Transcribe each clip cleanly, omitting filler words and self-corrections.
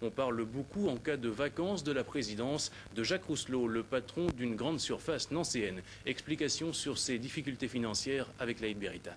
On parle beaucoup en cas de vacances de la présidence de Jacques Rousselot, le patron d'une grande surface nancéenne. Explication sur ses difficultés financières avec Laïd Beritan.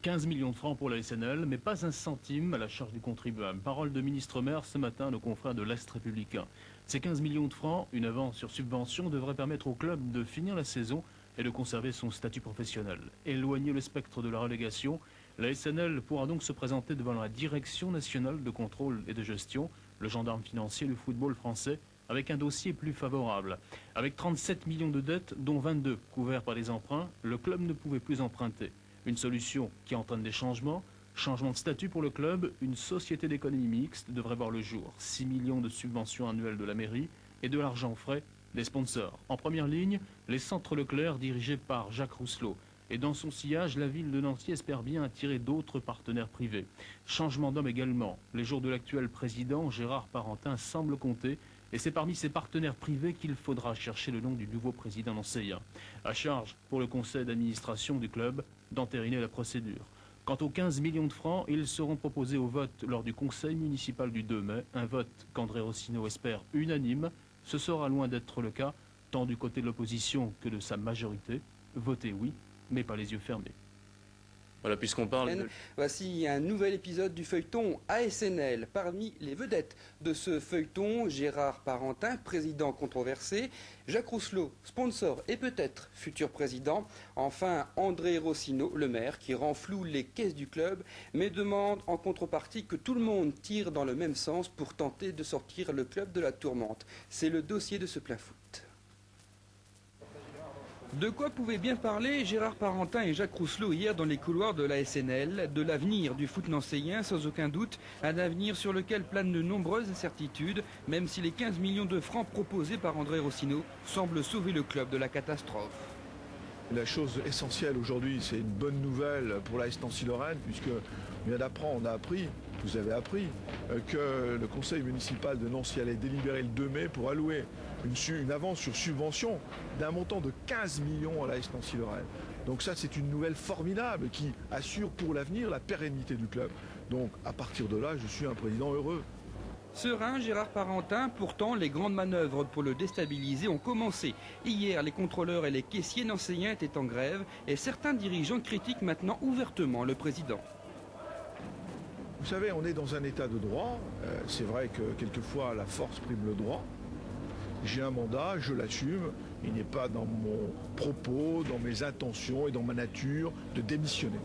15 millions de francs pour la SNL, mais pas un centime à la charge du contribuable. Parole de ministre-maire ce matin, nos confrères de l'Est républicain. Ces 15 millions de francs, une avance sur subvention, devrait permettre au club de finir la saison et de conserver son statut professionnel. Éloigner le spectre de la relégation, la SNL pourra donc se présenter devant la Direction nationale de contrôle et de gestion, le gendarme financier du football français, avec un dossier plus favorable. Avec 37 millions de dettes, dont 22 couverts par des emprunts, le club ne pouvait plus emprunter. Une solution qui entraîne des changements. Changement de statut pour le club, une société d'économie mixte devrait voir le jour. 6 millions de subventions annuelles de la mairie et de l'argent frais des sponsors. En première ligne, les centres Leclerc dirigés par Jacques Rousselot. Et dans son sillage, la ville de Nancy espère bien attirer d'autres partenaires privés. Changement d'homme également. Les jours de l'actuel président, Gérard Parentin, semblent compter. Et c'est parmi ces partenaires privés qu'il faudra chercher le nom du nouveau président nancéen. À charge pour le conseil d'administration du club d'entériner la procédure. Quant aux 15 millions de francs, ils seront proposés au vote lors du conseil municipal du 2 mai. Un vote qu'André Rossineau espère unanime. Ce sera loin d'être le cas, tant du côté de l'opposition que de sa majorité. Voter oui, mais pas les yeux fermés. Voilà, puisqu'on parle... Voici un nouvel épisode du feuilleton ASNL. Parmi les vedettes de ce feuilleton, Gérard Parentin, président controversé, Jacques Rousselot, sponsor et peut-être futur président. Enfin, André Rossineau, le maire, qui renfloue les caisses du club, mais demande en contrepartie que tout le monde tire dans le même sens pour tenter de sortir le club de la tourmente. C'est le dossier de ce plein foot. De quoi pouvaient bien parler Gérard Parentin et Jacques Rousselot hier dans les couloirs de la SNL? De l'avenir du foot nancéen, sans aucun doute, un avenir sur lequel planent de nombreuses incertitudes, même si les 15 millions de francs proposés par André Rossineau semblent sauver le club de la catastrophe. La chose essentielle aujourd'hui, c'est une bonne nouvelle pour l'AS Nancy-Lorraine, puisque on vient d'apprendre, on a appris, vous avez appris, que le conseil municipal de Nancy allait délibérer le 2 mai pour allouer une avance sur subvention d'un montant de 15 millions à l'AS Nancy-Lorraine. Donc ça, c'est une nouvelle formidable qui assure pour l'avenir la pérennité du club. Donc à partir de là, je suis un président heureux. Serein, Gérard Parentin, pourtant les grandes manœuvres pour le déstabiliser ont commencé. Hier, les contrôleurs et les caissiers nancéens étaient en grève et certains dirigeants critiquent maintenant ouvertement le président. Vous savez, on est dans un état de droit. C'est vrai que quelquefois la force prime le droit. J'ai un mandat, je l'assume. Il n'est pas dans mon propos, dans mes intentions et dans ma nature de démissionner.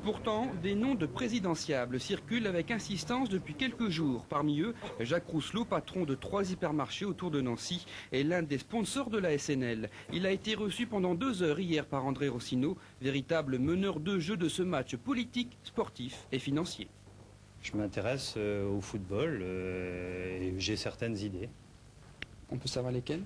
Pourtant, des noms de présidentiables circulent avec insistance depuis quelques jours. Parmi eux, Jacques Rousselot, patron de 3 hypermarchés autour de Nancy, est l'un des sponsors de la SNL. Il a été reçu pendant 2 heures hier par André Rossineau, véritable meneur de jeu de ce match politique, sportif et financier. Je m'intéresse au football et j'ai certaines idées. On peut savoir lesquelles ?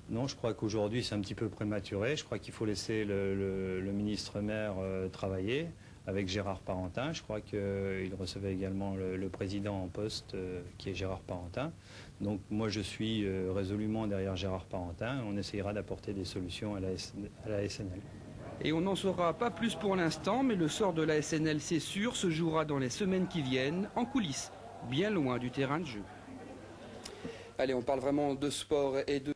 Non, je crois qu'aujourd'hui c'est un petit peu prématuré. Je crois qu'il faut laisser le ministre-maire travailler avec Gérard Parentin. Je crois qu'il recevait également le président en poste qui est Gérard Parentin. Donc moi je suis résolument derrière Gérard Parentin. On essayera d'apporter des solutions à la SNL. Et on n'en saura pas plus pour l'instant, mais le sort de la SNL, c'est sûr, se jouera dans les semaines qui viennent, en coulisses, bien loin du terrain de jeu. Allez, on parle vraiment de sport et de...